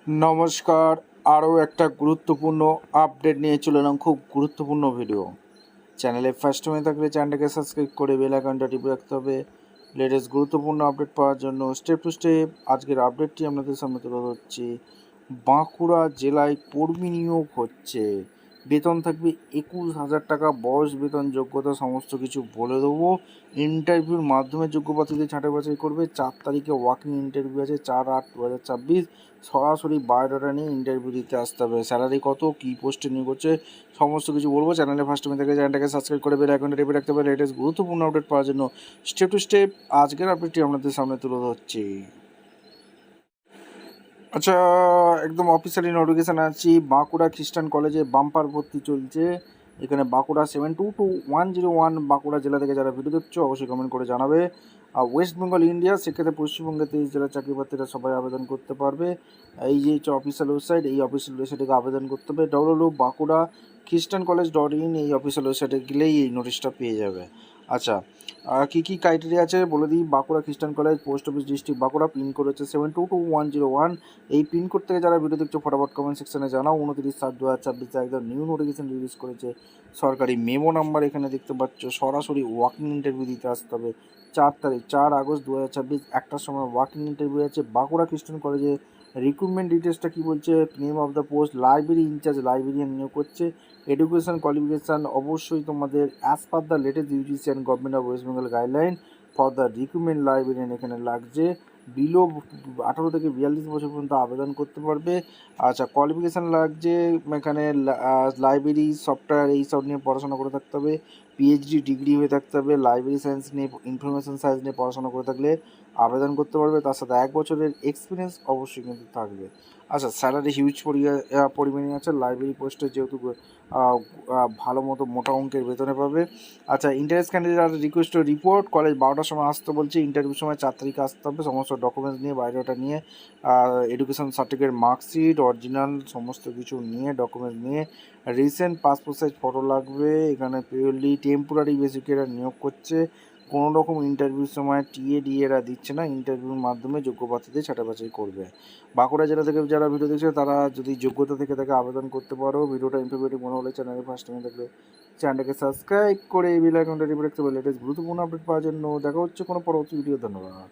নমস্কার। আরও একটা গুরুত্বপূর্ণ আপডেট নিয়ে চলে এলাম, খুব গুরুত্বপূর্ণ ভিডিও। চ্যানেলে ফার্স্ট টাইম থাকলে চ্যানেলটাকে সাবস্ক্রাইব করে বেল আইকনটা টিপে রাখতে হবে লেটেস্ট গুরুত্বপূর্ণ আপডেট পাওয়ার জন্য। স্টেপ টু স্টেপ আজকের আপডেটটি আপনাদের সামনে তুলে ধরছি। বাঁকুড়া জেলায় কর্মী নিয়োগ হচ্ছে, বেতন থাকবে 21,000 টাকা, বয়স, বেতন, যোগ্যতা সমস্ত কিছু বলে দেবো। ইন্টারভিউর মাধ্যমে যোগ্য প্রার্থীদের ছাঁটাই বাছাই করবে। 4 তারিখে ওয়াকিং ইন্টারভিউ আছে, 4/8/2026। সরাসরি বায়োডাটা নিয়ে ইন্টারভিউ দিতে আসতে হবে। স্যালারি কত, কী পোস্টে নিয়োগ হচ্ছে, সমস্ত কিছু বলবো। চ্যানেলে ফার্স্ট টাইম থেকে চ্যানেলটাকে সাবস্ক্রাইব করে বেল আইকনটা টিপে রাখতে হবে লেটেস্ট গুরুত্বপূর্ণ আপডেট পাওয়ার জন্য। স্টেপ টু স্টেপ আজকের আপডেটটি আপনাদের সামনে তুলে ধরছি। আচ্ছা, একদম অফিসিয়ালি নোটিফিকেশান আছি। বাঁকুড়া খ্রিস্টান কলেজে বাম্পার ভর্তি চলছে। এখানে বাঁকুড়া 722101 বাঁকুড়া জেলা থেকে যারা ভিডিও দেখছো অবশ্যই কমেন্ট করে জানাবে। আর ওয়েস্ট বেঙ্গল ইন্ডিয়া, সেক্ষেত্রে পশ্চিমবঙ্গে 23 জেলার চাকরি প্রার্থীরা সবাই আবেদন করতে পারবে। এই যে হচ্ছে অফিসিয়াল ওয়েবসাইট, এই অফিসিয়াল ওয়েবসাইটে আবেদন করতে হবে। বাঁকুড়া খ্রিস্টান কলেজ .in এই অফিসিয়াল ওয়েবসাইটে গেলেই এই নোটিশটা পেয়ে যাবে। আচ্ছা, কী কী ক্রাইটেরিয়া আছে বলে দিই। Bankura Christian college, post office, district Bankura, pin code হচ্ছে 722101। এই পিনকোড থেকে যারা ভিডিও দেখছো ফটাফট কমেন্ট সেকশনে জানাও। 29/7/2026 একদম নিউ নোটিফিকেশন রিলিজ করেছে সরকারি মেমো নাম্বার এখানে দেখতে পাচ্ছ। সরাসরি ওয়াকিং ইন্টারভিউ দিতে আসতে হবে। 4 তারিখ 4 আগস্ট 2026 একটার সময় ওয়াকিং ইন্টারভিউ আছে বাঁকুড়া খ্রিস্টান কলেজে। রিক্রুটমেন্ট ডিটেলসটা কী বলছে, name of the post library in charge, librarian নিয়োগ করছে। এডুকেশন কোয়ালিফিকেশান অবশ্যই তোমাদের as per the latest UGC and government of West Bengal guideline for the recruitment librarian এখানে লাগছে। বিলো 18 থেকে 42 বছর পর্যন্ত আবেদন করতে পারবে। আচ্ছা, কোয়ালিফিকেশান লাগছে এখানে লাইব্রেরি সফটওয়্যার এইসব নিয়ে পড়াশোনা করে থাকতে হবে। পিএইচডি ডিগ্রি হয়ে থাকতে হবে। লাইব্রেরি সায়েন্স নিয়ে, ইনফরমেশন সায়েন্স নিয়ে পড়াশোনা করে থাকলে আবেদন করতে পারবে। তার সাথে 1 বছরের এক্সপিরিয়েন্স অবশ্যই কিন্তু থাকবে। আচ্ছা, স্যালারি হিউজ পরিমাণে আছে। লাইব্রেরি পোস্টে যেহেতু ভালো মতো মোটা অঙ্কের বেতনে পাবে। আচ্ছা, ইন্টারেস্ট ক্যান্ডিডেট আর রিকোয়েস্ট রিপোর্ট কলেজ 12টার সময় আসতে বলছে। ইন্টারভিউর সময় 4 তারিখে আসতে হবে। সমস্ত ডকুমেন্টস নিয়ে, বায়োডাটা নিয়ে, এডুকেশন সার্টিফিকেট, মার্কশিট, অরিজিনাল সমস্ত কিছু নিয়ে, ডকুমেন্টস নিয়ে। রিসেন্ট পাসপোর্ট সাইজ ফটো লাগবে। এখানে পিওরলি টেম্পোরারি বেসিকে এরা নিয়োগ করছে। কোনো রকম ইন্টারভিউর সময় টিএডি এরা দিচ্ছে না। ইন্টারভিউর মাধ্যমে যোগ্য প্রার্থীদের ছাঁটাই বাছাই করবে। বাঁকুড়া জেলা থেকে যারা ভিডিও দেখছে তারা যদি যোগ্যতা থেকে তাকে আবেদন করতে পারো। ভিডিওটা ইনফরমেটিভ মনে হলে চ্যানেলে ফার্স্ট টাইম থাকলে চ্যানেলটাকে সাবস্ক্রাইব করে বেল আইকনটা টিপে রাখতে পারলে লেটেস্ট গুরুত্বপূর্ণ আপডেট পাওয়ার জন্য। দেখা হচ্ছে কোনো পরবর্তী ভিডিও। ধন্যবাদ।